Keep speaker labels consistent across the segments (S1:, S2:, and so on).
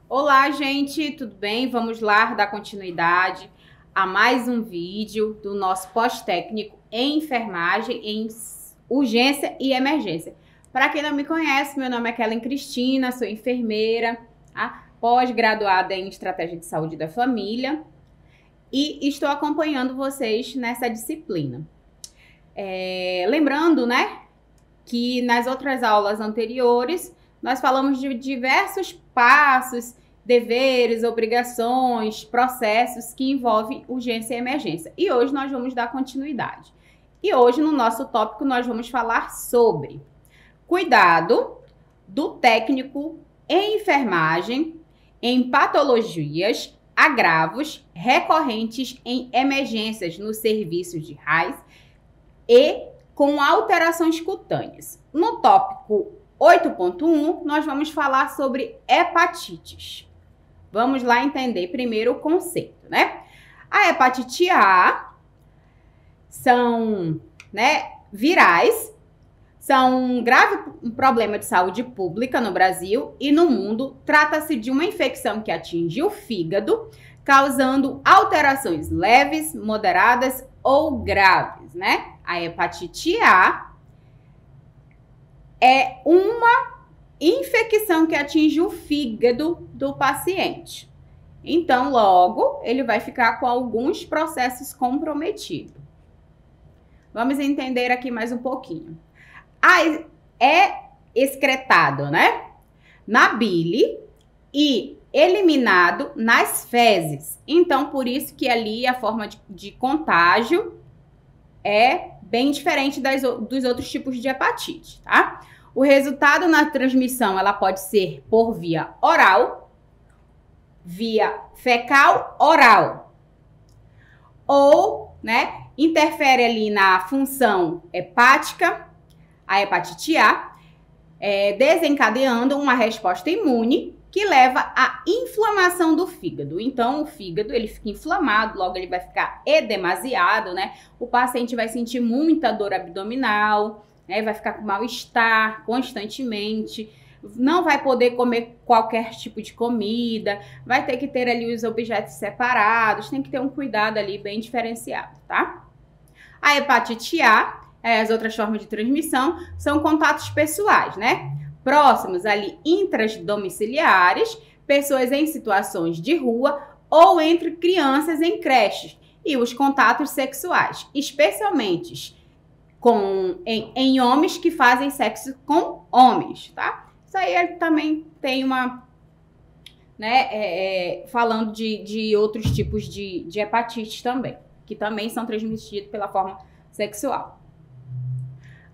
S1: Olá, gente, tudo bem? Vamos lá dar continuidade a mais um vídeo do nosso pós-técnico em enfermagem, em urgência e emergência. Para quem não me conhece, meu nome é Kellen Cristina, sou enfermeira, pós-graduada em Estratégia de Saúde da Família e estou acompanhando vocês nessa disciplina. Lembrando, né, que nas outras aulas anteriores nós falamos de diversos passos, deveres, obrigações, processos que envolvem urgência e emergência. E hoje nós vamos dar continuidade. E hoje, no nosso tópico, nós vamos falar sobre cuidado do técnico em enfermagem, em patologias, agravos recorrentes em emergências nos serviços de RAIS e com alterações cutâneas. No tópico 8.1, nós vamos falar sobre hepatites. Vamos lá entender primeiro o conceito, né? A hepatite A são, virais, são um grave problema de saúde pública no Brasil e no mundo. Trata-se de uma infecção que atinge o fígado, causando alterações leves, moderadas ou graves, né? A hepatite A é uma infecção que atinge o fígado do paciente. Então, logo, ele vai ficar com alguns processos comprometidos. Vamos entender aqui mais um pouquinho. É excretado, né, na bile e eliminado nas fezes. Então, por isso que ali a forma de contágio é bem diferente dos outros tipos de hepatite, tá? O resultado na transmissão, ela pode ser por via oral, via fecal oral, ou, interfere ali na função hepática, a hepatite A, desencadeando uma resposta imune que leva à inflamação do fígado. Então, o fígado, ele fica inflamado, logo ele vai ficar edemasiado, né? O paciente vai sentir muita dor abdominal, vai ficar com mal-estar constantemente, não vai poder comer qualquer tipo de comida, vai ter que ter ali os objetos separados, tem que ter um cuidado ali bem diferenciado, tá? A hepatite A, as outras formas de transmissão, são contatos pessoais, né? Próximos ali, intradomiciliares, pessoas em situações de rua ou entre crianças em creches. E os contatos sexuais, especialmente em homens que fazem sexo com homens, tá? Isso aí ele também tem uma, falando de outros tipos de hepatite também, que também são transmitidos pela forma sexual.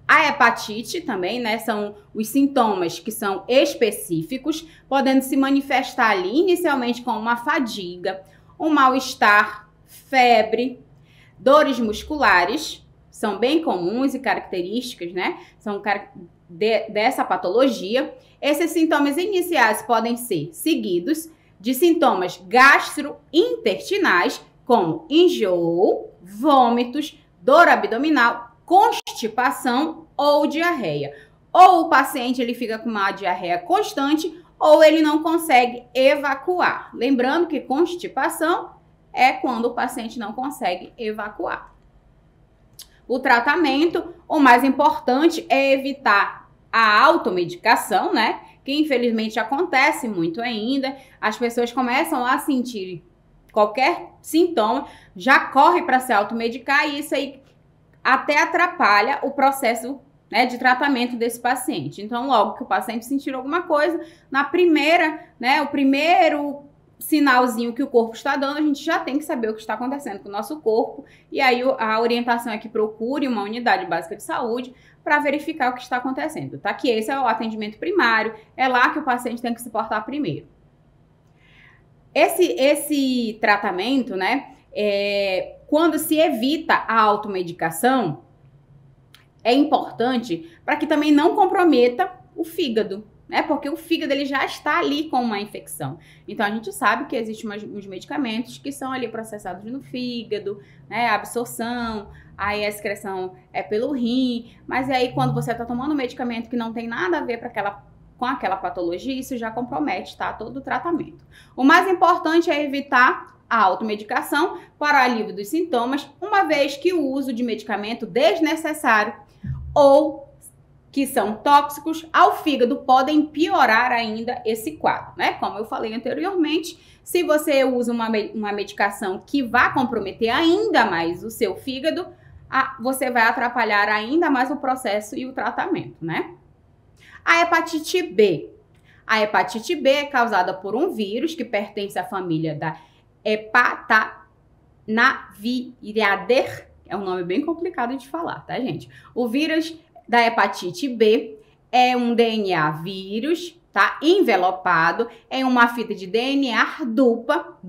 S1: A hepatite também, são os sintomas que são específicos, podendo se manifestar ali inicialmente com uma fadiga, um mal-estar, febre, dores musculares, são bem comuns e características, são dessa patologia. Esses sintomas iniciais podem ser seguidos de sintomas gastrointestinais, como enjoo, vômitos, dor abdominal, constipação ou diarreia. Ou o paciente ele fica com uma diarreia constante ou ele não consegue evacuar. Lembrando que constipação é quando o paciente não consegue evacuar. O tratamento, o mais importante é evitar a automedicação, que infelizmente acontece muito ainda. As pessoas começam a sentir qualquer sintoma, já corre para se automedicar e isso aí até atrapalha o processo de tratamento desse paciente. Então, logo que o paciente sentir alguma coisa, na primeira, o primeiro sinalzinho que o corpo está dando, a gente já tem que saber o que está acontecendo com o nosso corpo. E aí a orientação é que procure uma unidade básica de saúde para verificar o que está acontecendo, tá? Que esse é o atendimento primário, é lá que o paciente tem que se portar primeiro. Esse tratamento, quando se evita a automedicação, é importante para que também não comprometa o fígado, né? Porque o fígado ele já está ali com uma infecção. Então a gente sabe que existem uns medicamentos que são ali processados no fígado, né? A absorção, aí a excreção é pelo rim, mas aí quando você está tomando um medicamento que não tem nada a ver com aquela patologia, isso já compromete, tá? Todo o tratamento. O mais importante é evitar a automedicação para o alívio dos sintomas, uma vez que o uso de medicamento desnecessário ou que são tóxicos ao fígado podem piorar ainda esse quadro, né? Como eu falei anteriormente, se você usa uma medicação que vai comprometer ainda mais o seu fígado, você vai atrapalhar ainda mais o processo e o tratamento, né? A hepatite B. A hepatite B é causada por um vírus que pertence à família da Hepatanavirinae, é um nome bem complicado de falar, tá, gente? O vírus da hepatite B é um DNA vírus, tá? Envelopado em uma fita de DNA dupla,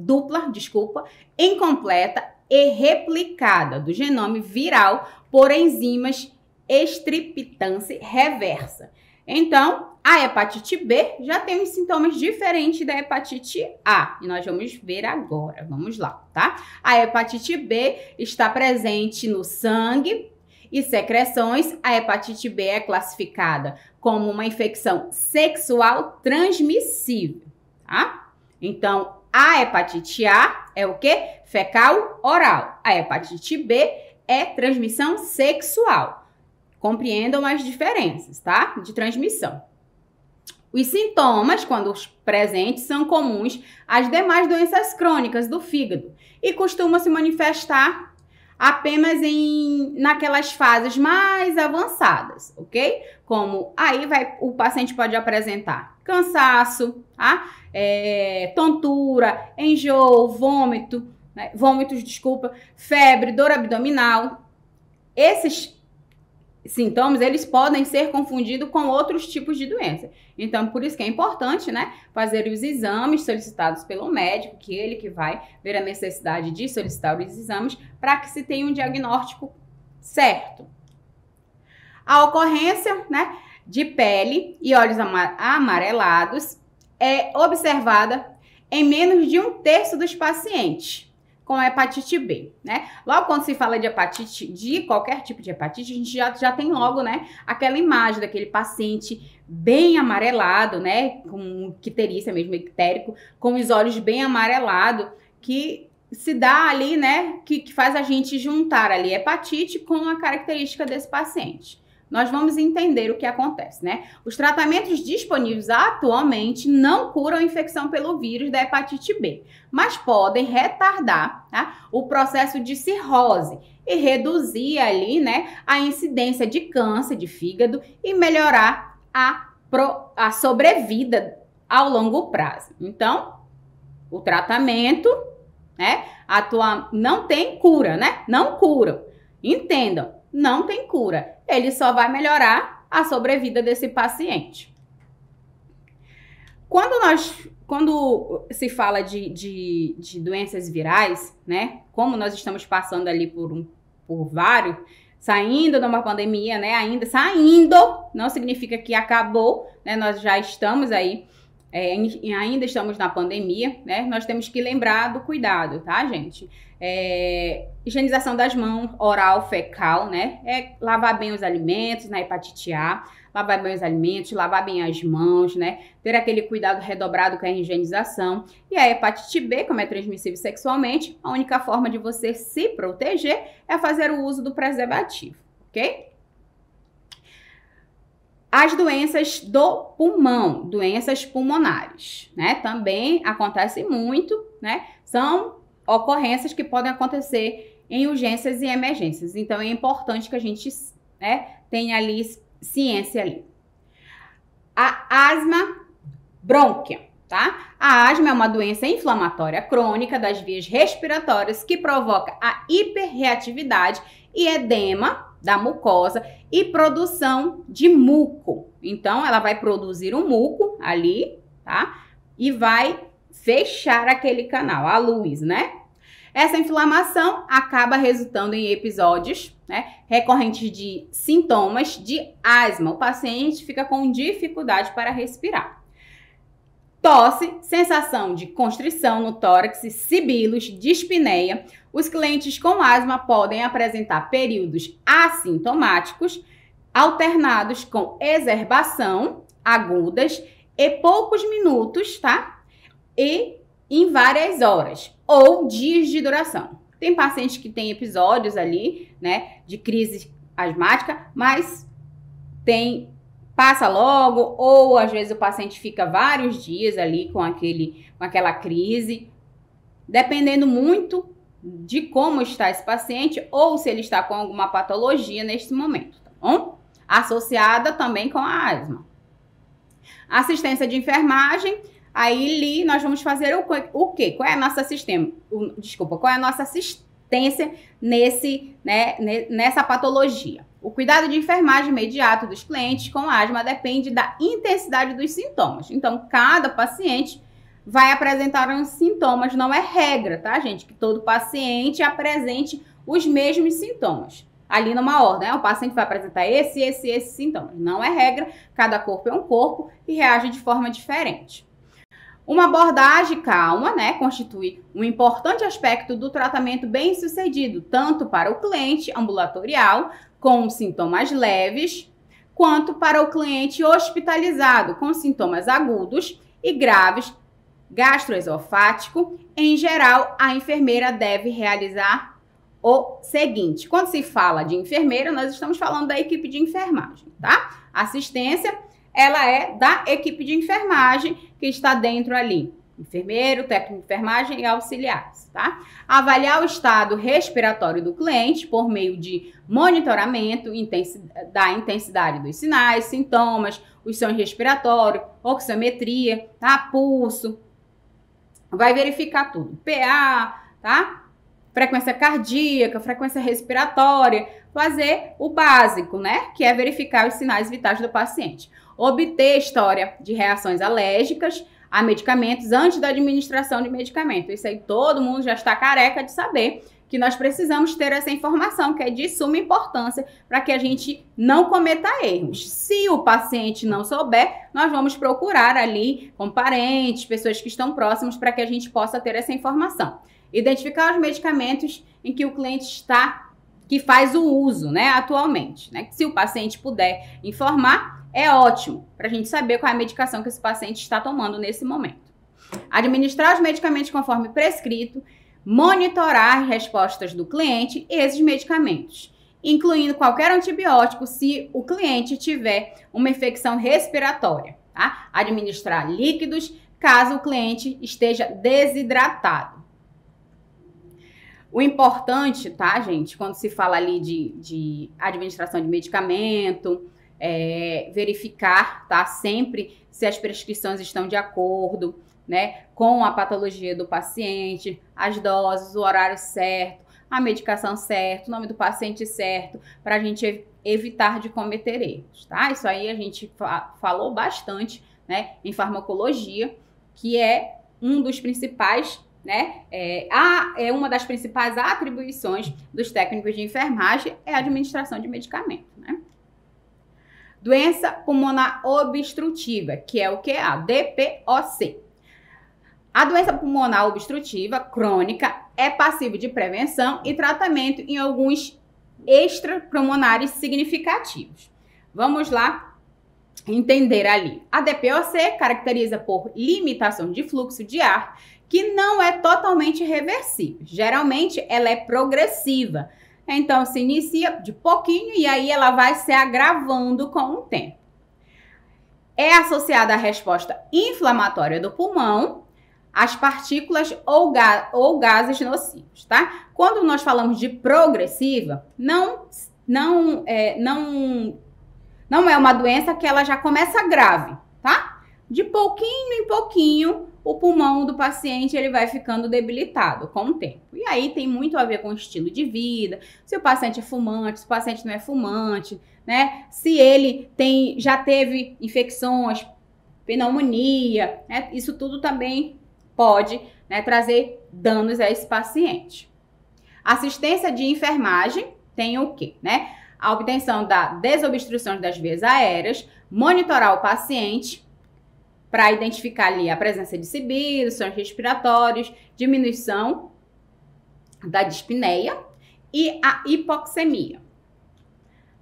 S1: incompleta e replicada do genoma viral por enzimas striptase reversa. Então, a hepatite B já tem uns sintomas diferentes da hepatite A. E nós vamos ver agora. Vamos lá, tá? A hepatite B está presente no sangue e secreções. A hepatite B é classificada como uma infecção sexual transmissível, tá? Então, a hepatite A é o quê? Fecal oral. A hepatite B é transmissão sexual. Compreendam as diferenças, tá? De transmissão. Os sintomas, quando presentes, são comuns às demais doenças crônicas do fígado e costumam se manifestar apenas naquelas fases mais avançadas, ok? Como o paciente pode apresentar cansaço, tá? Tontura, enjoo, febre, dor abdominal. Esses sintomas, eles podem ser confundidos com outros tipos de doença. Então, por isso que é importante, né, fazer os exames solicitados pelo médico, que ele que vai ver a necessidade de solicitar os exames para que se tenha um diagnóstico certo. A ocorrência, né, de pele e olhos amarelados é observada em menos de 1/3 dos pacientes com hepatite B, né? Logo quando se fala de hepatite, de qualquer tipo de hepatite, a gente já tem logo, né, aquela imagem daquele paciente bem amarelado, né, com icterícia mesmo, ictérico, com os olhos bem amarelados, que se dá ali, né, que faz a gente juntar ali hepatite com a característica desse paciente. Nós vamos entender o que acontece, né? Os tratamentos disponíveis atualmente não curam a infecção pelo vírus da hepatite B, mas podem retardar, tá, o processo de cirrose e reduzir ali, né, a incidência de câncer de fígado e melhorar a sobrevida ao longo prazo. Então, o tratamento, né, não tem cura, né? Não cura. Entendam, não tem cura. Ele só vai melhorar a sobrevida desse paciente. Quando se fala de doenças virais, né? Como nós estamos passando ali por vários, saindo de uma pandemia, né? Ainda saindo, não significa que acabou, né? Nós já estamos aí, ainda estamos na pandemia, né? Nós temos que lembrar do cuidado, tá, gente? Higienização das mãos, oral, fecal, né? Lavar bem os alimentos na hepatite A, lavar bem os alimentos, lavar bem as mãos, né? Ter aquele cuidado redobrado com a higienização. E a hepatite B, como é transmissível sexualmente, a única forma de você se proteger é fazer o uso do preservativo, ok? As doenças do pulmão, doenças pulmonares, né? Também acontecem muito, né? São ocorrências que podem acontecer em urgências e emergências. Então, é importante que a gente, né, tenha ali ciência ali. A asma brônquia, tá? A asma é uma doença inflamatória crônica das vias respiratórias que provoca a hiperreatividade e edema da mucosa e produção de muco. Então, ela vai produzir um muco ali, tá? E vai fechar aquele canal, a luz, né? Essa inflamação acaba resultando em episódios, né, recorrentes de sintomas de asma. O paciente fica com dificuldade para respirar. Tosse, sensação de constrição no tórax, sibilos, dispneia. Os clientes com asma podem apresentar períodos assintomáticos, alternados com exacerbação agudas e poucos minutos, tá? E em várias horas ou dias de duração. Tem pacientes que têm episódios ali, né, de crise asmática, mas passa logo, ou às vezes o paciente fica vários dias ali com aquela crise, dependendo muito de como está esse paciente ou se ele está com alguma patologia neste momento, tá bom? Associada também com a asma. Assistência de enfermagem, aí nós vamos fazer o quê? Qual é a nossa qual é a nossa assistência nessa patologia? O cuidado de enfermagem imediato dos clientes com asma depende da intensidade dos sintomas. Então, cada paciente vai apresentar uns sintomas, não é regra, tá, gente? Que todo paciente apresente os mesmos sintomas. Ali numa ordem, né? O paciente vai apresentar esses sintomas. Não é regra, cada corpo é um corpo e reage de forma diferente. Uma abordagem calma, né, constitui um importante aspecto do tratamento bem-sucedido, tanto para o cliente ambulatorial, com sintomas leves, quanto para o cliente hospitalizado, com sintomas agudos e graves, gastroesofático. Em geral, a enfermeira deve realizar o seguinte: quando se fala de enfermeira, nós estamos falando da equipe de enfermagem, tá? Assistência, ela é da equipe de enfermagem que está dentro ali. Enfermeiro, técnico de enfermagem e auxiliares, tá? Avaliar o estado respiratório do cliente por meio de monitoramento da intensidade dos sinais, sintomas, os sons respiratórios, oxiometria, tá? Pulso. Vai verificar tudo. PA, tá? Frequência cardíaca, frequência respiratória, fazer o básico, né? Que é verificar os sinais vitais do paciente. Obter história de reações alérgicas a medicamentos antes da administração de medicamento. Isso aí todo mundo já está careca de saber que nós precisamos ter essa informação, que é de suma importância para que a gente não cometa erros. Se o paciente não souber, nós vamos procurar ali com parentes, pessoas que estão próximas, para que a gente possa ter essa informação. Identificar os medicamentos em que o cliente que faz o uso, né, atualmente, né? Se o paciente puder informar, é ótimo, para a gente saber qual é a medicação que esse paciente está tomando nesse momento. Administrar os medicamentos conforme prescrito, monitorar as respostas do cliente e esses medicamentos, incluindo qualquer antibiótico se o cliente tiver uma infecção respiratória, tá? Administrar líquidos caso o cliente esteja desidratado. O importante, tá, gente, quando se fala ali de administração de medicamento, verificar, tá, sempre se as prescrições estão de acordo, né, com a patologia do paciente, as doses, o horário certo, a medicação certa, o nome do paciente certo, para a gente evitar de cometer erros, tá? Isso aí a gente falou bastante, né, em farmacologia, que é um dos principais, né, é uma das principais atribuições dos técnicos de enfermagem, é a administração de medicamento, né? Doença pulmonar obstrutiva, que é o que? A DPOC. A doença pulmonar obstrutiva crônica é passível de prevenção e tratamento em alguns extrapulmonares significativos. Vamos lá entender ali. A DPOC caracteriza por limitação de fluxo de ar que não é totalmente reversível. Geralmente, ela é progressiva. Então, se inicia de pouquinho e aí ela vai se agravando com o tempo. É associada à resposta inflamatória do pulmão, às partículas ou gases nocivos, tá? Quando nós falamos de progressiva, não é uma doença que ela já começa grave, tá? De pouquinho em pouquinho, o pulmão do paciente ele vai ficando debilitado com o tempo. E aí tem muito a ver com o estilo de vida, se o paciente é fumante, se o paciente não é fumante, né? Se ele já teve infecções, pneumonia, né? Isso tudo também pode né, trazer danos a esse paciente. Assistência de enfermagem tem o quê, né? A obtenção da desobstrução das vias aéreas, monitorar o paciente para identificar ali a presença de sibilos, sons respiratórios, diminuição da dispneia e a hipoxemia.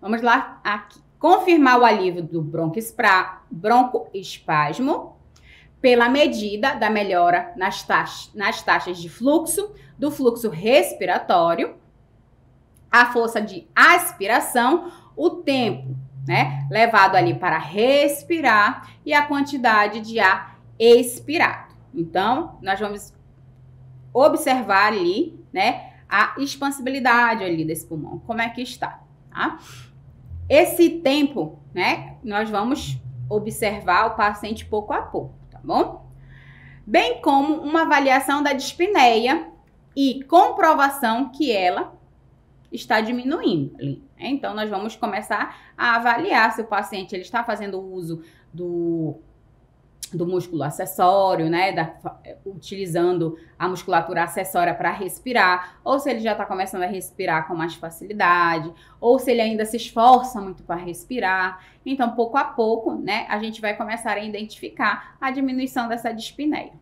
S1: Vamos lá aqui. Confirmar o alívio do broncoespasmo pela medida da melhora nas taxas de fluxo, do fluxo respiratório, a força de aspiração, o tempo, né, levado ali para respirar e a quantidade de ar expirado. Então, nós vamos observar ali, né, a expansibilidade ali desse pulmão, como é que está, tá? Esse tempo, né, nós vamos observar o paciente pouco a pouco, tá bom? Bem como uma avaliação da dispneia e comprovação que ela está diminuindo ali. Então, nós vamos começar a avaliar se o paciente ele está fazendo uso do músculo acessório, né, utilizando a musculatura acessória para respirar, ou se ele já está começando a respirar com mais facilidade, ou se ele ainda se esforça muito para respirar. Então, pouco a pouco, né, a gente vai começar a identificar a diminuição dessa dispneia.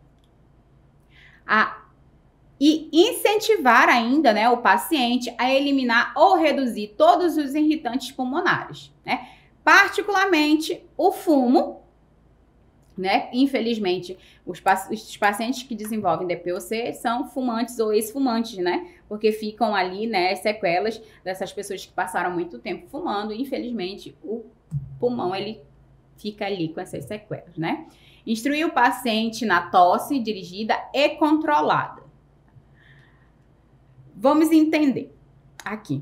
S1: E incentivar ainda, né, o paciente a eliminar ou reduzir todos os irritantes pulmonares, né, particularmente o fumo, né? Infelizmente, os pacientes que desenvolvem DPOC são fumantes ou ex-fumantes, né? Porque ficam ali, né, sequelas dessas pessoas que passaram muito tempo fumando e, infelizmente, o pulmão, ele fica ali com essas sequelas, né? Instruir o paciente na tosse dirigida e controlada. Vamos entender aqui.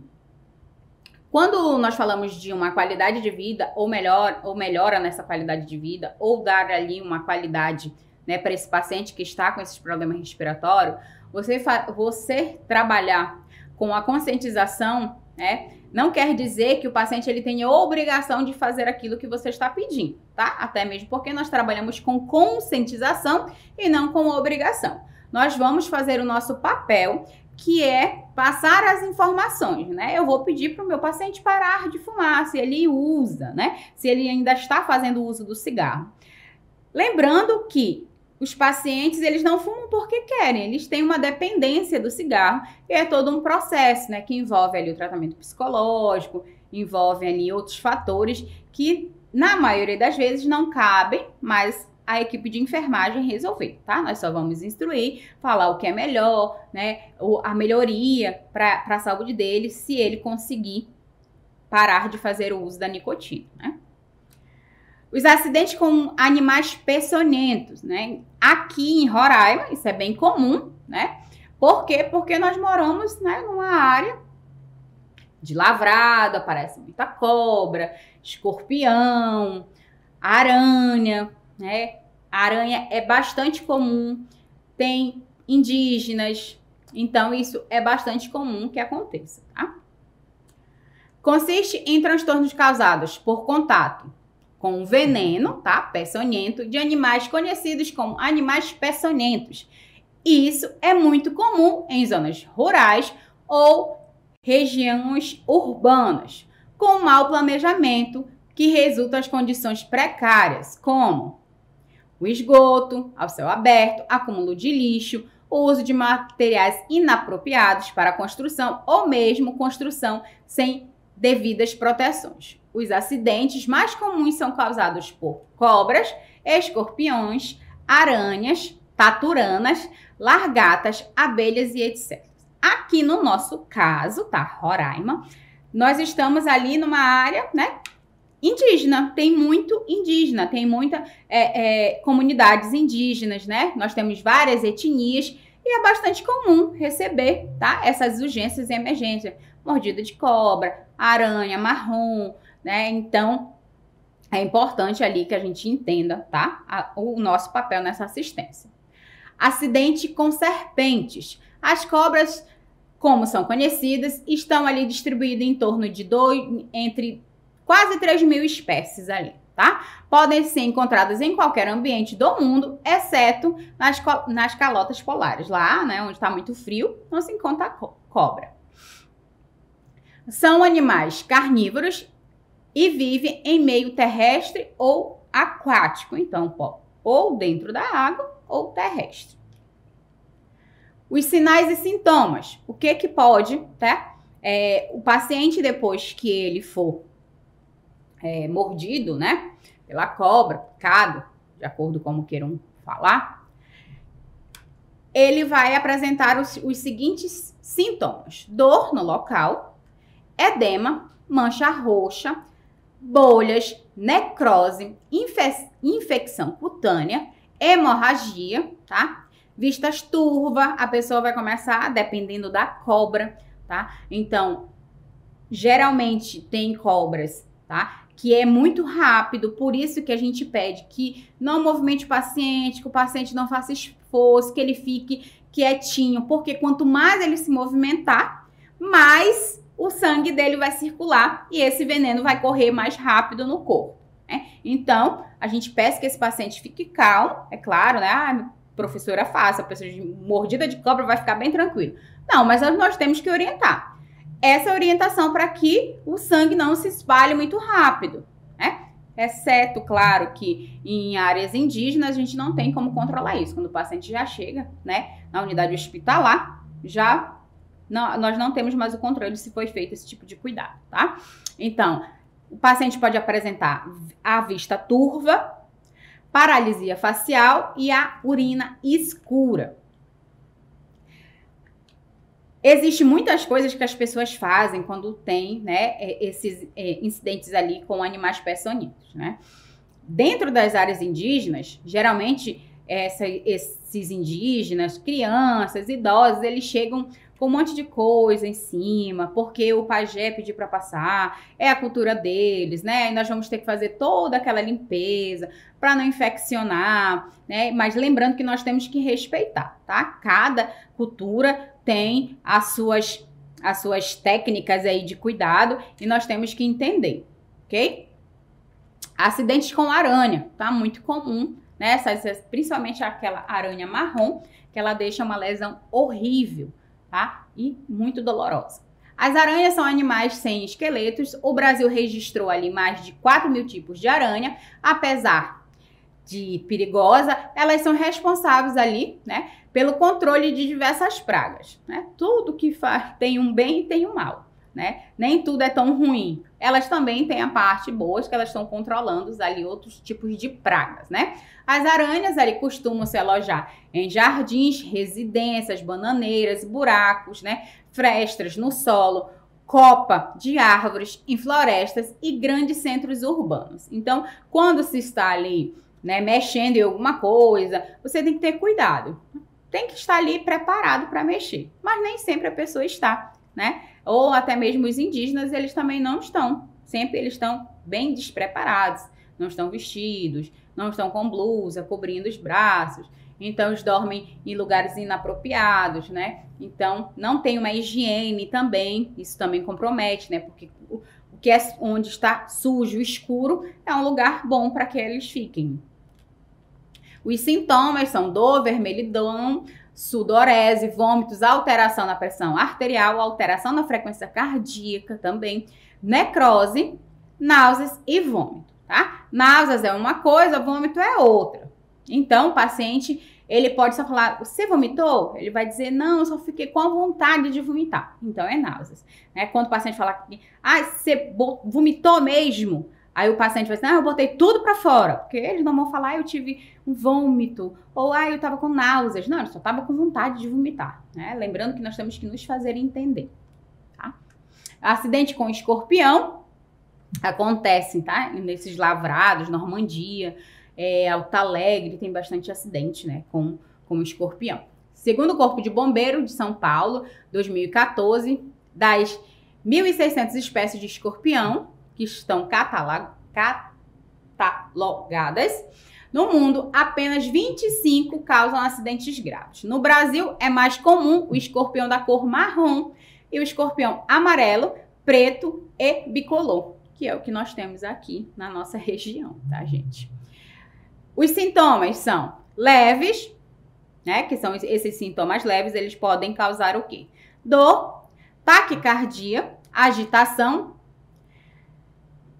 S1: Quando nós falamos de uma qualidade de vida, ou melhora nessa qualidade de vida, ou dar ali uma qualidade, né, para esse paciente que está com esses problemas respiratórios, você trabalhar com a conscientização, né, não quer dizer que o paciente ele tenha obrigação de fazer aquilo que você está pedindo, tá? Até mesmo porque nós trabalhamos com conscientização e não com obrigação. Nós vamos fazer o nosso papel, que é passar as informações, né? Eu vou pedir para o meu paciente parar de fumar, se ele usa, né? Se ele ainda está fazendo uso do cigarro. Lembrando que os pacientes, eles não fumam porque querem, eles têm uma dependência do cigarro e é todo um processo, né? Que envolve ali o tratamento psicológico, envolve ali outros fatores que, na maioria das vezes, não cabem, mas a equipe de enfermagem resolver, tá? Nós só vamos instruir, falar o que é melhor, né? A melhoria para a saúde dele, se ele conseguir parar de fazer o uso da nicotina, né? Os acidentes com animais peçonhentos, né? Aqui em Roraima, isso é bem comum, né? Por quê? Porque nós moramos, né, numa área de lavrado, aparece muita cobra, escorpião, aranha, né? A aranha é bastante comum, tem indígenas, então isso é bastante comum que aconteça, tá? Consiste em transtornos causados por contato com veneno, tá? Peçonhento, de animais conhecidos como animais peçonhentos. Isso é muito comum em zonas rurais ou regiões urbanas, com mau planejamento, que resulta as condições precárias, como o esgoto ao céu aberto, acúmulo de lixo, o uso de materiais inapropriados para a construção ou mesmo construção sem devidas proteções. Os acidentes mais comuns são causados por cobras, escorpiões, aranhas, taturanas, largatas, abelhas e etc. Aqui no nosso caso, tá, Roraima, nós estamos ali numa área, né, indígena, tem muito indígena, tem muita comunidades indígenas, né? Nós temos várias etnias e é bastante comum receber, tá? Essas urgências e emergências, mordida de cobra, aranha, marrom, né? Então, é importante ali que a gente entenda, tá? O nosso papel nessa assistência. Acidente com serpentes. As cobras, como são conhecidas, estão ali distribuídas em torno de entre quase 3.000 espécies ali, tá? Podem ser encontradas em qualquer ambiente do mundo, exceto nas calotas polares. Lá, né, onde está muito frio, não se encontra cobra. São animais carnívoros e vivem em meio terrestre ou aquático. Então, ou dentro da água ou terrestre. Os sinais e sintomas. O que pode, tá? O paciente, depois que ele for mordido, né, pela cobra, picado, de acordo com como queiram falar, ele vai apresentar os seguintes sintomas: dor no local, edema, mancha roxa, bolhas, necrose, infecção cutânea, hemorragia, tá? Vistas turva, a pessoa vai começar, dependendo da cobra, tá? Então, geralmente tem cobras, tá? Que é muito rápido, por isso que a gente pede que não movimente o paciente, que o paciente não faça esforço, que ele fique quietinho, porque quanto mais ele se movimentar, mais o sangue dele vai circular e esse veneno vai correr mais rápido no corpo, né? Então, a gente peça que esse paciente fique calmo, é claro, né? Ah, professora, faça, a pessoa de mordida de cobra vai ficar bem tranquilo. Não, mas nós temos que orientar. Essa orientação para que o sangue não se espalhe muito rápido, né? Exceto, claro, que em áreas indígenas a gente não tem como controlar isso. Quando o paciente já chega, né, na unidade hospitalar, nós não temos mais o controle se foi feito esse tipo de cuidado, tá? Então, o paciente pode apresentar a vista turva, paralisia facial e a urina escura. Existem muitas coisas que as pessoas fazem quando tem, né, esses incidentes ali com animais peçonhentos, né? Dentro das áreas indígenas, geralmente esses indígenas, crianças, idosos, eles chegam com um monte de coisa em cima, porque o pajé pediu para passar, é a cultura deles, né? E nós vamos ter que fazer toda aquela limpeza para não infeccionar, né? Mas lembrando que nós temos que respeitar, tá? Cada cultura tem as suas técnicas aí de cuidado e nós temos que entender, ok? Acidentes com aranha, tá? Muito comum, né? Principalmente aquela aranha marrom, que ela deixa uma lesão horrível, tá? E muito dolorosa. As aranhas são animais sem esqueletos. O Brasil registrou ali mais de 4.000 tipos de aranha. Apesar de perigosa, elas são responsáveis ali, né, pelo controle de diversas pragas, né? Tudo que tem um bem e tem um mal, né? Nem tudo é tão ruim. Elas também têm a parte boa, que elas estão controlando ali outros tipos de pragas, né? As aranhas ali costumam se alojar em jardins, residências, bananeiras, buracos, né? Frestas no solo, copa de árvores, em florestas e grandes centros urbanos. Então, quando se está ali, né, mexendo em alguma coisa, você tem que ter cuidado. Tem que estar ali preparado para mexer, mas nem sempre a pessoa está, né? Ou até mesmo os indígenas, eles também não estão. Sempre eles estão bem despreparados, não estão vestidos, não estão com blusa, cobrindo os braços. Então, eles dormem em lugares inapropriados, né? Então, não tem uma higiene também, isso também compromete, né? Porque o que é onde está sujo, escuro, é um lugar bom para que eles fiquem. Os sintomas são dor, vermelhidão, sudorese, vômitos, alteração na pressão arterial, alteração na frequência cardíaca também, necrose, náuseas e vômito, tá? Náuseas é uma coisa, vômito é outra. Então, o paciente, ele pode só falar, você vomitou? Ele vai dizer, não, eu só fiquei com a vontade de vomitar. Então, é náuseas. Né? Quando o paciente fala, você vomitou mesmo? Aí o paciente vai dizer, não, eu botei tudo pra fora. Porque eles não vão falar, eu tive um vômito. Ou, eu tava com náuseas. Não, eu só tava com vontade de vomitar. Né? Lembrando que nós temos que nos fazer entender. Tá? Acidente com escorpião acontece, tá? Nesses lavrados, Normandia, Alto Alegre, tem bastante acidente, né? Com escorpião. Segundo o Corpo de Bombeiro de São Paulo, 2014, das 1.600 espécies de escorpião que estão catalogadas no mundo, apenas 25 causam acidentes graves. No Brasil, é mais comum o escorpião da cor marrom e o escorpião amarelo, preto e bicolor. que é o que nós temos aqui na nossa região, tá, gente? Os sintomas são leves, né? Que são esses sintomas leves, eles podem causar o quê? Dor, taquicardia, agitação.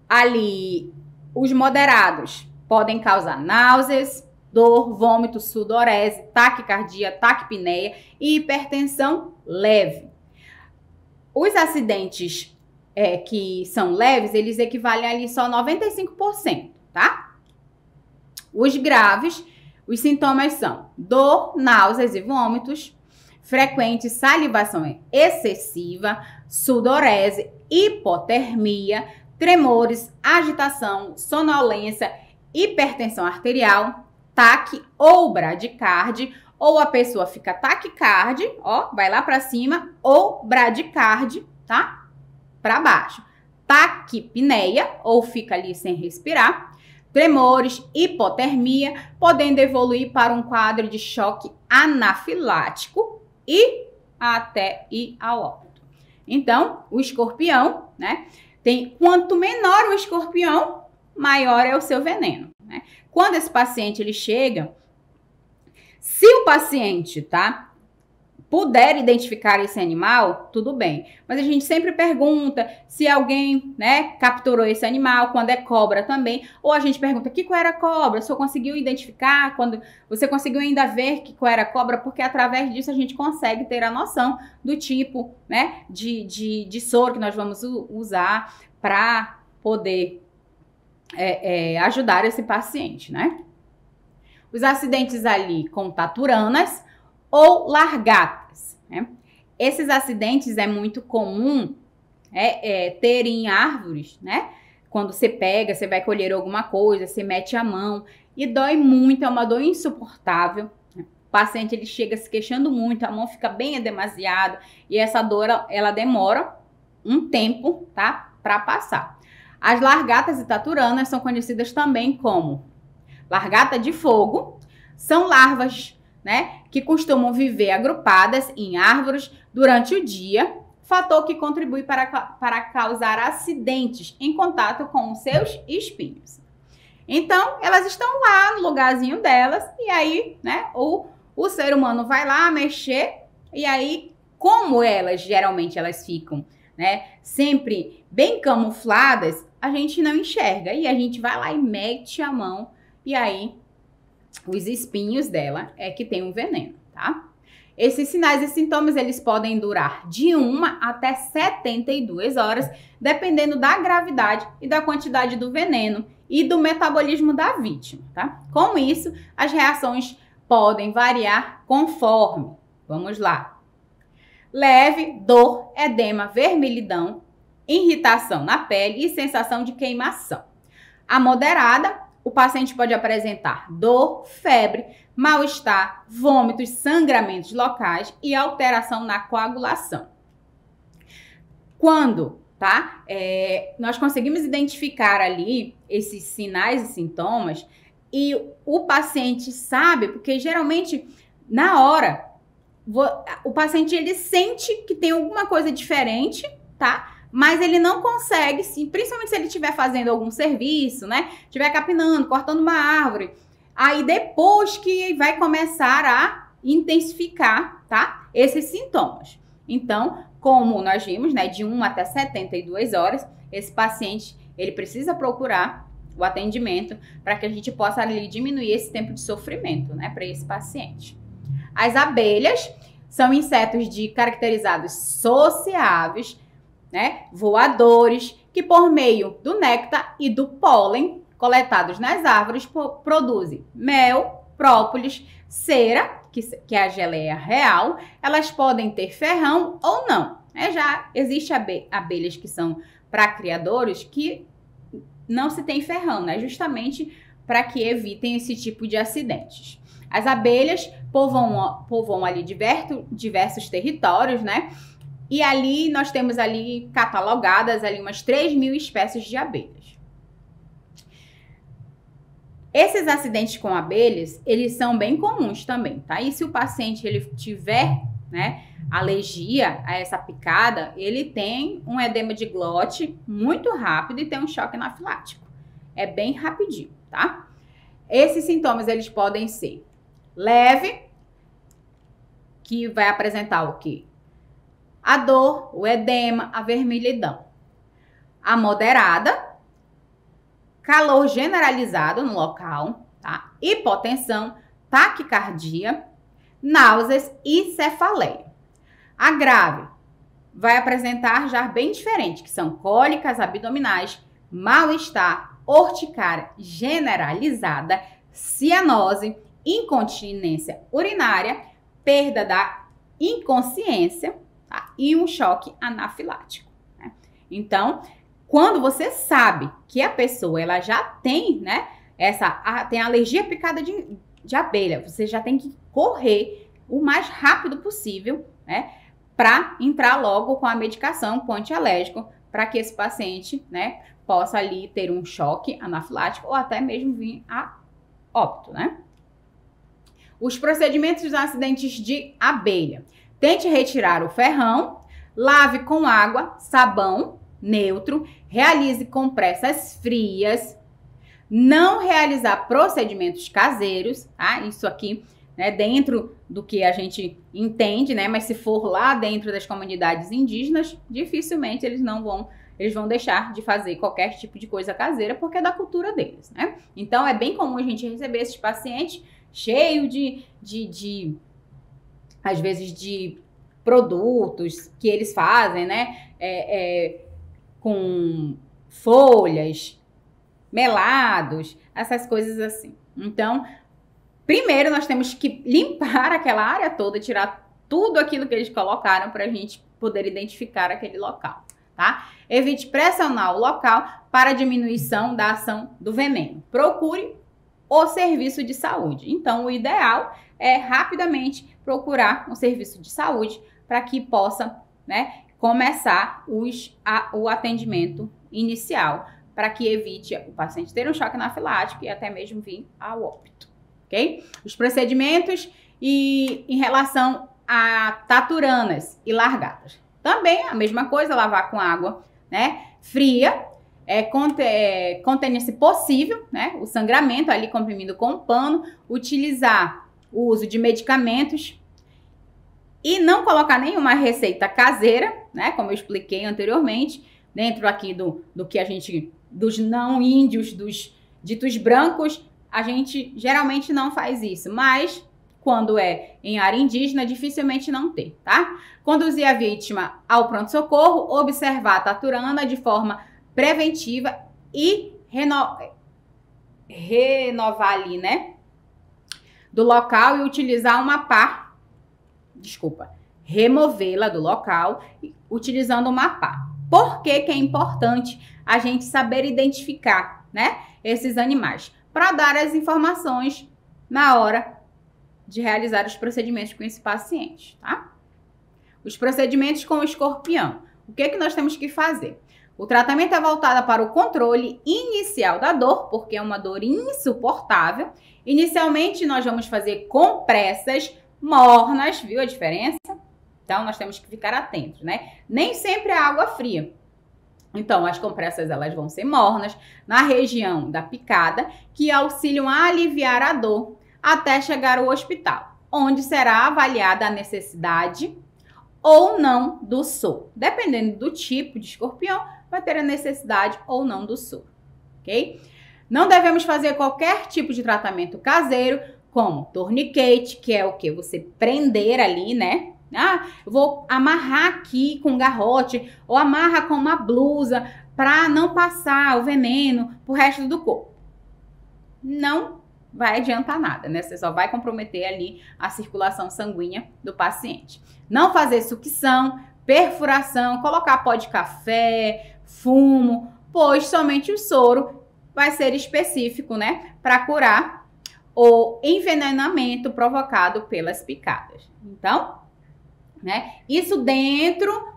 S1: Ali, os moderados podem causar náuseas, dor, vômito, sudorese, taquicardia, taquipneia e hipertensão leve. Os acidentes que são leves, eles equivalem ali só a 95%, tá? Os graves, os sintomas são dor, náuseas e vômitos, frequente salivação excessiva, sudorese, hipotermia, tremores, agitação, sonolência, hipertensão arterial, taque ou bradicárdia, ou a pessoa fica taquicárdia, ó, vai lá para cima, ou bradicárdia, tá? Para baixo. Taquipneia, ou fica ali sem respirar. Tremores, hipotermia, podendo evoluir para um quadro de choque anafilático e até ir ao óbito. Então, o escorpião, né? Quanto menor o escorpião, maior é o seu veneno, né? Quando esse paciente ele chega, se o paciente, tá, puder identificar esse animal, tudo bem. Mas a gente sempre pergunta se alguém, né, capturou esse animal, quando é cobra também. Ou a gente pergunta que cor era a cobra, se você conseguiu identificar, quando você conseguiu ainda ver que cor era a cobra, porque através disso a gente consegue ter a noção do tipo, né, de soro que nós vamos usar para poder ajudar esse paciente, né? Os acidentes ali com taturanas ou largatas, né? Esses acidentes é muito comum ter em árvores, né? Quando você pega, você vai colher alguma coisa, você mete a mão e dói muito, é uma dor insuportável. O paciente ele chega se queixando muito, a mão fica bem demasiada e essa dor ela demora um tempo, tá? Para passar. As largatas e taturanas são conhecidas também como largata de fogo, são larvas, né, que costumam viver agrupadas em árvores durante o dia, fator que contribui para causar acidentes em contato com os seus espinhos. Então, elas estão lá no lugarzinho delas e aí, né, o ser humano vai lá mexer e aí, como geralmente elas ficam, né, sempre bem camufladas, a gente não enxerga e a gente vai lá e mete a mão e aí os espinhos dela é que tem um veneno, tá? Esses sinais e sintomas, eles podem durar de 1 até 72 horas, dependendo da gravidade e da quantidade do veneno e do metabolismo da vítima, tá? Com isso, as reações podem variar conforme. Vamos lá. Leve, dor, edema, vermelhidão, irritação na pele e sensação de queimação. A moderada, o paciente pode apresentar dor, febre, mal-estar, vômitos, sangramentos locais e alteração na coagulação. Quando, tá? Nós conseguimos identificar ali esses sinais e sintomas e o paciente sabe, porque geralmente na hora o paciente ele sente que tem alguma coisa diferente, tá? Mas ele não consegue, principalmente se ele estiver fazendo algum serviço, né? Estiver capinando, cortando uma árvore. Aí depois que vai começar a intensificar, tá? Esses sintomas. Então, como nós vimos, né? De 1 até 72 horas, esse paciente, ele precisa procurar o atendimento para que a gente possa ali diminuir esse tempo de sofrimento, né? Para esse paciente. As abelhas são insetos caracterizados sociáveis, né, voadores, que por meio do néctar e do pólen coletados nas árvores produzem mel, própolis, cera, que é a geleia real. Elas podem ter ferrão ou não. Já existem abelhas que são para criadores que não se tem ferrão, né, justamente para que evitem esse tipo de acidentes. As abelhas povoam ali diversos territórios, né? E ali nós temos ali catalogadas ali umas 3.000 espécies de abelhas. Esses acidentes com abelhas, eles são bem comuns também, tá? E se o paciente ele tiver, né, alergia a essa picada, ele tem um edema de glote muito rápido e tem um choque anafilático. É bem rapidinho, tá? Esses sintomas, eles podem ser leve, que vai apresentar o quê? A dor, o edema, a vermelhidão. A moderada, calor generalizado no local, tá? Hipotensão, taquicardia, náuseas e cefaleia. A grave vai apresentar já bem diferente, que são cólicas abdominais, mal-estar, urticária generalizada, cianose, incontinência urinária, perda da inconsciência, tá? E um choque anafilático, né? Então, quando você sabe que a pessoa ela já tem, né, tem alergia à picada de abelha, você já tem que correr o mais rápido possível, né, para entrar logo com a medicação, com o antialérgico, para que esse paciente, né, possa ali ter um choque anafilático ou até mesmo vir a óbito, né? Os procedimentos dos acidentes de abelha. Tente retirar o ferrão, lave com água, sabão neutro, realize compressas frias, não realizar procedimentos caseiros, tá? Isso aqui, né, dentro do que a gente entende, né? Mas se for lá dentro das comunidades indígenas, dificilmente eles vão deixar de fazer qualquer tipo de coisa caseira, porque é da cultura deles, né? Então, é bem comum a gente receber esses pacientes cheio às vezes, de produtos que eles fazem, né? Com folhas, melados, essas coisas assim. Então, primeiro nós temos que limpar aquela área toda, tirar tudo aquilo que eles colocaram para a gente poder identificar aquele local, tá? Evite pressionar o local para diminuição da ação do veneno. Procure o serviço de saúde. Então, o ideal é rapidamente procurar um serviço de saúde para que possa, né, começar o atendimento inicial, para que evite o paciente ter um choque anafilático e até mesmo vir ao óbito, ok? Os procedimentos e em relação a taturanas e largadas. Também a mesma coisa, lavar com água, né, fria, contém, se possível, né, o sangramento ali comprimido com um pano, utilizar o uso de medicamentos e não colocar nenhuma receita caseira, né, como eu expliquei anteriormente, dentro aqui do que a gente, dos não índios, dos ditos brancos, a gente geralmente não faz isso, mas quando é em área indígena, dificilmente não tem, tá? Conduzir a vítima ao pronto-socorro, observar a taturana de forma preventiva e renovar ali, né, do local e utilizar uma pá, removê-la do local utilizando uma pá. Por que que é importante a gente saber identificar, né, esses animais? Para dar as informações na hora de realizar os procedimentos com esse paciente, tá? Os procedimentos com o escorpião. O que que nós temos que fazer? O tratamento é voltado para o controle inicial da dor, porque é uma dor insuportável. Inicialmente, nós vamos fazer compressas mornas, viu a diferença? Então, nós temos que ficar atentos, né? Nem sempre é água fria. Então, as compressas, elas vão ser mornas na região da picada, que auxiliam a aliviar a dor até chegar ao hospital, onde será avaliada a necessidade ou não do soro. Dependendo do tipo de escorpião, vai ter a necessidade ou não do soro, ok? Não devemos fazer qualquer tipo de tratamento caseiro, como torniquete, que é o que? Você prender ali, né? Ah, eu vou amarrar aqui com um garrote ou amarra com uma blusa para não passar o veneno pro resto do corpo. Não vai adiantar nada, né? Você só vai comprometer ali a circulação sanguínea do paciente. Não fazer sucção, perfuração, colocar pó de café, fumo, pois somente o soro vai ser específico, né, para curar o envenenamento provocado pelas picadas. Então, né, isso dentro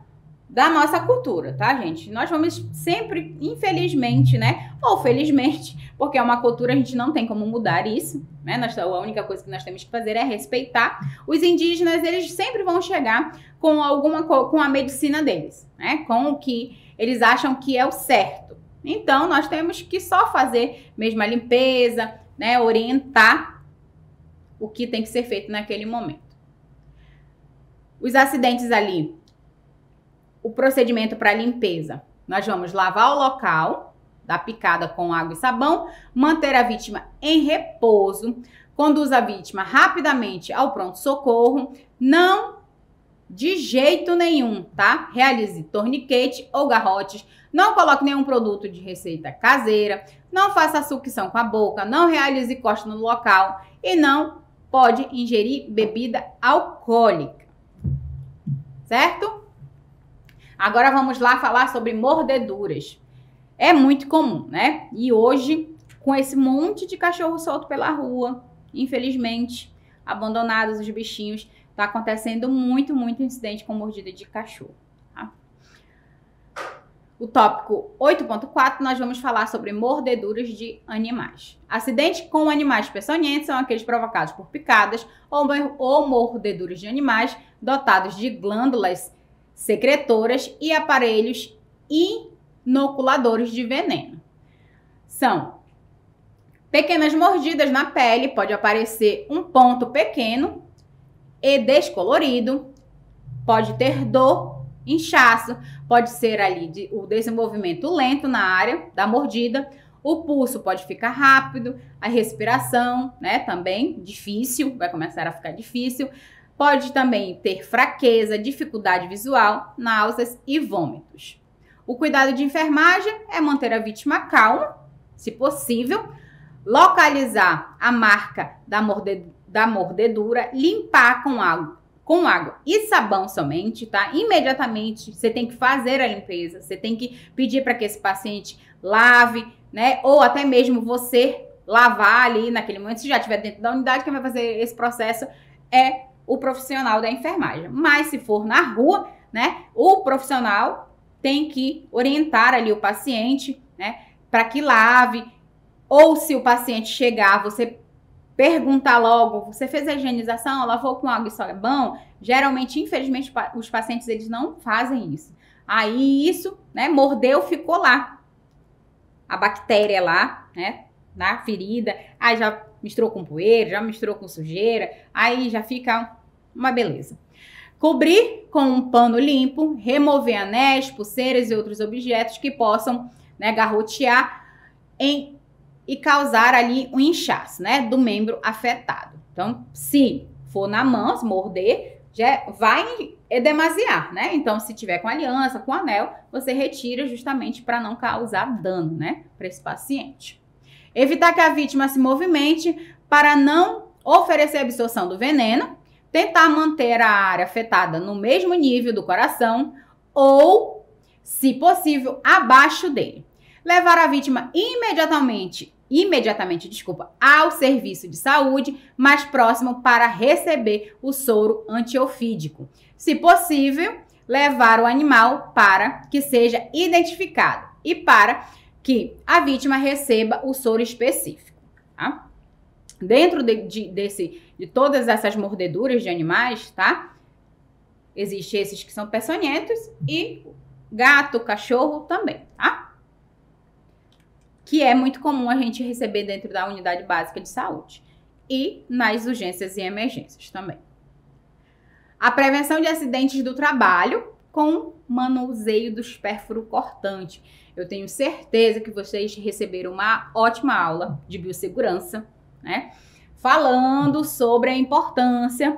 S1: da nossa cultura, tá, gente? Nós vamos sempre, infelizmente, né? Ou felizmente, porque é uma cultura, a gente não tem como mudar isso, né? A única coisa que nós temos que fazer é respeitar. Os indígenas, eles sempre vão chegar com com a medicina deles, né? Com o que eles acham que é o certo. Então, nós temos que só fazer mesmo a limpeza, né? Orientar o que tem que ser feito naquele momento. Os acidentes ali, o procedimento para limpeza, nós vamos lavar o local da picada com água e sabão, manter a vítima em repouso, conduz a vítima rapidamente ao pronto-socorro, não de jeito nenhum, tá? Realize torniquete ou garrotes, não coloque nenhum produto de receita caseira, não faça sucção com a boca, não realize corte no local e não pode ingerir bebida alcoólica, certo? Agora vamos lá falar sobre mordeduras. É muito comum, né? E hoje, com esse monte de cachorro solto pela rua, infelizmente, abandonados os bichinhos, tá acontecendo muito incidente com mordida de cachorro. Tá? O tópico 8.4, nós vamos falar sobre mordeduras de animais. Acidentes com animais peçonhentos são aqueles provocados por picadas ou mordeduras de animais dotados de glândulas secretoras e aparelhos inoculadores de veneno. São pequenas mordidas na pele, pode aparecer um ponto pequeno e descolorido, pode ter dor, inchaço, pode ser ali o desenvolvimento lento na área da mordida, o pulso pode ficar rápido, a respiração, né, também difícil, vai começar a ficar difícil. Pode também ter fraqueza, dificuldade visual, náuseas e vômitos. O cuidado de enfermagem é manter a vítima calma, se possível, localizar a marca da mordedura, limpar com água e sabão somente, tá? Imediatamente você tem que fazer a limpeza, você tem que pedir para que esse paciente lave, né? Ou até mesmo você lavar ali naquele momento, se já estiver dentro da unidade, quem vai fazer esse processo é o profissional da enfermagem. Mas se for na rua, né, o profissional tem que orientar ali o paciente, né, para que lave, ou se o paciente chegar, você perguntar logo, você fez a higienização, lavou com água e sabão? Geralmente, infelizmente, os pacientes, eles não fazem isso. Aí isso, né, mordeu, ficou lá. A bactéria lá, né, na ferida, aí já misturou com poeira, já misturou com sujeira, aí já fica uma beleza. Cobrir com um pano limpo, remover anéis, pulseiras e outros objetos que possam, né, garrotear e causar ali um inchaço, né, do membro afetado. Então, se for na mão, se morder, já vai edemasiar, né? Então, se tiver com aliança, com anel, você retira justamente para não causar dano, né, para esse paciente. Evitar que a vítima se movimente para não oferecer absorção do veneno, tentar manter a área afetada no mesmo nível do coração ou, se possível, abaixo dele. Levar a vítima imediatamente, ao serviço de saúde mais próximo para receber o soro antiofídico. Se possível, levar o animal para que seja identificado e para que a vítima receba o soro específico, tá? Dentro de todas essas mordeduras de animais, tá? Existem esses que são peçonhentos e gato, cachorro também, tá? Que é muito comum a gente receber dentro da unidade básica de saúde e nas urgências e emergências também. A prevenção de acidentes do trabalho com manuseio do pérfuro cortante. Eu tenho certeza que vocês receberam uma ótima aula de biossegurança, né? Falando sobre a importância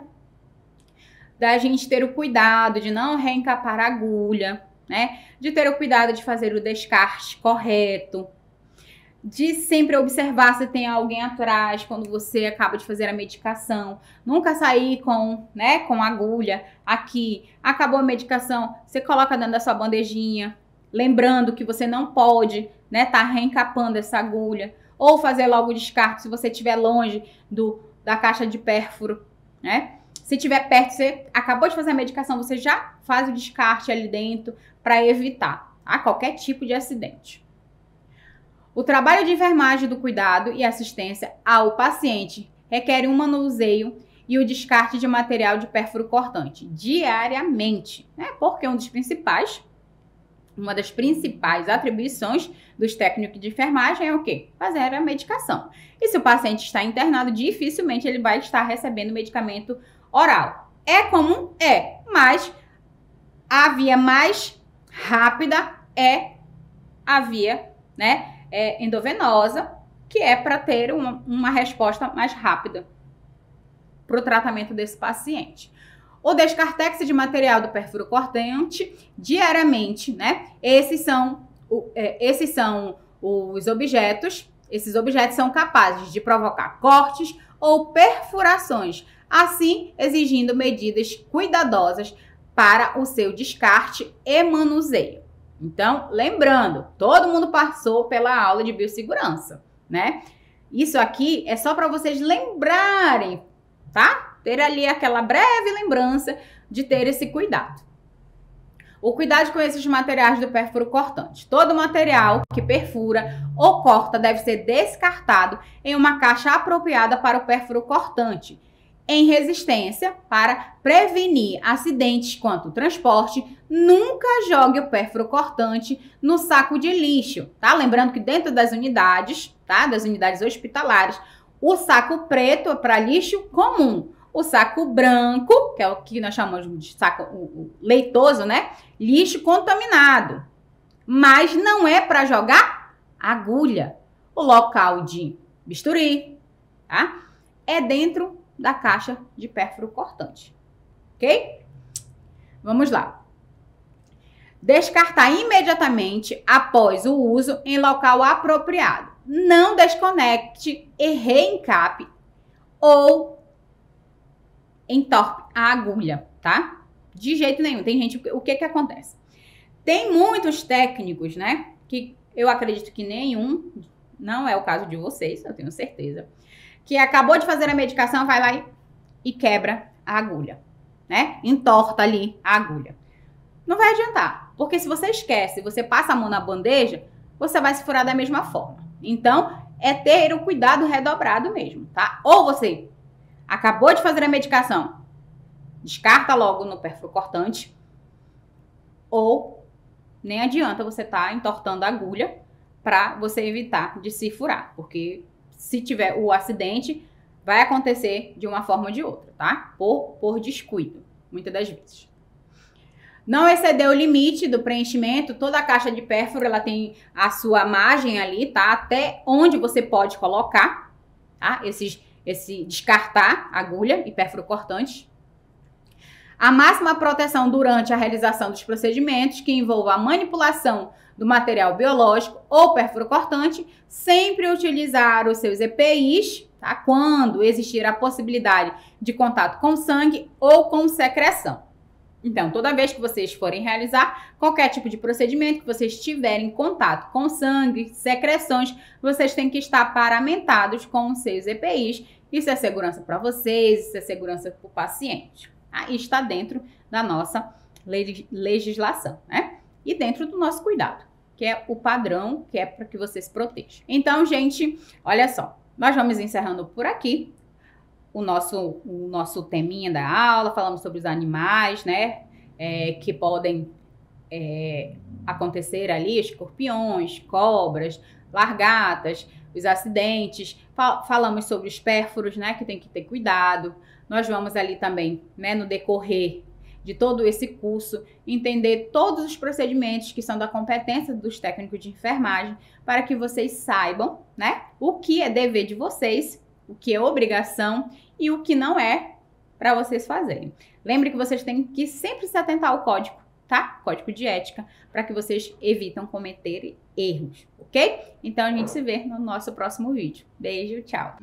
S1: da gente ter o cuidado de não reencapar a agulha, né? De ter o cuidado de fazer o descarte correto, de sempre observar se tem alguém atrás quando você acaba de fazer a medicação. Nunca sair com agulha aqui. Acabou a medicação, você coloca dentro da sua bandejinha, lembrando que você não pode, né, tá reencapando essa agulha. Ou fazer logo o descarte se você estiver longe da caixa de pérfuro, né? Se tiver perto, você acabou de fazer a medicação, você já faz o descarte ali dentro para evitar, tá? Qualquer tipo de acidente. O trabalho de enfermagem do cuidado e assistência ao paciente requer um manuseio e o descarte de material de pérfuro cortante diariamente, né? Porque uma das principais atribuições dos técnicos de enfermagem é o quê? Fazer a medicação. E se o paciente está internado, dificilmente ele vai estar recebendo medicamento oral. É comum? É, mas a via mais rápida é a via, né, endovenosa, que é para ter uma resposta mais rápida para o tratamento desse paciente. O descartex de material do pérfuro cortante diariamente, né? Esses são os objetos. Esses objetos são capazes de provocar cortes ou perfurações, assim exigindo medidas cuidadosas para o seu descarte e manuseio. Então, lembrando, todo mundo passou pela aula de biossegurança, né? Isso aqui é só para vocês lembrarem, tá? Ter ali aquela breve lembrança de ter esse cuidado. O cuidado com esses materiais do pérfuro cortante. Todo material que perfura ou corta deve ser descartado em uma caixa apropriada para o pérfuro cortante, em resistência, para prevenir acidentes quanto transporte. Nunca jogue o pérfuro cortante no saco de lixo, tá? Lembrando que dentro das unidades, tá? Das unidades hospitalares, o saco preto é para lixo comum. O saco branco, que é o que nós chamamos de saco leitoso, né? Lixo contaminado. Mas não é para jogar agulha. O local de bisturi, tá? É dentro da caixa de pérfuro cortante. Ok? Vamos lá. Descartar imediatamente após o uso em local apropriado. Não desconecte e reencape ou entorpe a agulha, tá? De jeito nenhum. Tem gente, o que acontece? Tem muitos técnicos, né? Que eu acredito que nenhum, não é o caso de vocês, eu tenho certeza, que acabou de fazer a medicação, vai lá e quebra a agulha, né? Entorta ali a agulha. Não vai adiantar, porque se você esquece, você passa a mão na bandeja, você vai se furar da mesma forma. Então, é ter o cuidado redobrado mesmo, tá? Ou você acabou de fazer a medicação, descarta logo no pérfuro cortante, ou nem adianta você estar entortando a agulha para você evitar de se furar, porque se tiver o acidente, vai acontecer de uma forma ou de outra, tá? Por descuido, muitas das vezes. Não exceder o limite do preenchimento. Toda a caixa de pérfuro, ela tem a sua margem ali, tá? Até onde você pode colocar, tá? Esse descartar agulha e pérfuro cortante. A máxima proteção durante a realização dos procedimentos que envolvam a manipulação do material biológico ou pérfuro cortante, sempre utilizar os seus EPIs, tá? Quando existir a possibilidade de contato com sangue ou com secreção. Então, toda vez que vocês forem realizar qualquer tipo de procedimento, que vocês tiverem contato com sangue, secreções, vocês têm que estar paramentados com os seus EPIs. Isso é segurança para vocês, isso é segurança para o paciente. Aí está dentro da nossa legislação, né? E dentro do nosso cuidado, que é o padrão, que é para que você se proteja. Então, gente, olha só, nós vamos encerrando por aqui o nosso teminha da aula. Falamos sobre os animais, né? Que podem acontecer ali, escorpiões, cobras, lagartas, os acidentes. Falamos sobre os pérfuros, né? Que tem que ter cuidado. Nós vamos ali também, né? No decorrer de todo esse curso, entender todos os procedimentos que são da competência dos técnicos de enfermagem, para que vocês saibam, né? O que é dever de vocês, o que é obrigação e o que não é para vocês fazerem. Lembre que vocês têm que sempre se atentar ao código, tá? Código de ética, para que vocês evitem cometer erros, ok? Então a gente se vê no nosso próximo vídeo. Beijo, tchau!